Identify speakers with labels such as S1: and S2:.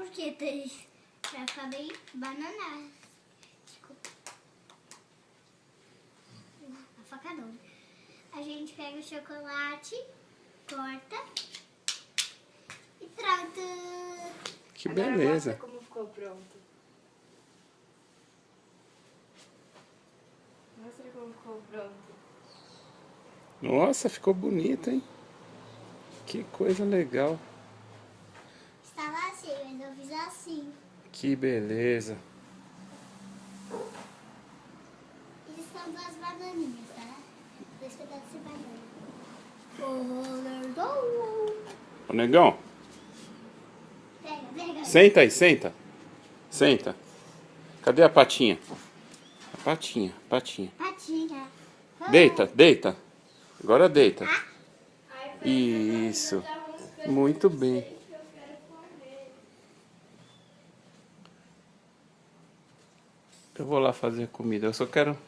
S1: porque pra ficar bem bananado. Desculpa. A faca não. A gente pega o chocolate, corta e pronto.
S2: Que
S3: Agora
S2: beleza.
S3: mostra como ficou pronto. Mostra como ficou pronto.
S2: Nossa, ficou bonito, hein? Que coisa legal.
S1: Estava assim, mas eu fiz assim.
S2: Que beleza.
S1: E são duas bananinhas, tá? 2 pedaços de banana.
S2: Ô, negão,
S1: Pega.
S2: senta aí, senta. Senta. Cadê a patinha? A patinha.
S1: Patinha.
S2: Deita, deita. Agora deita. Isso. Muito bem. Eu vou lá fazer comida. Eu só quero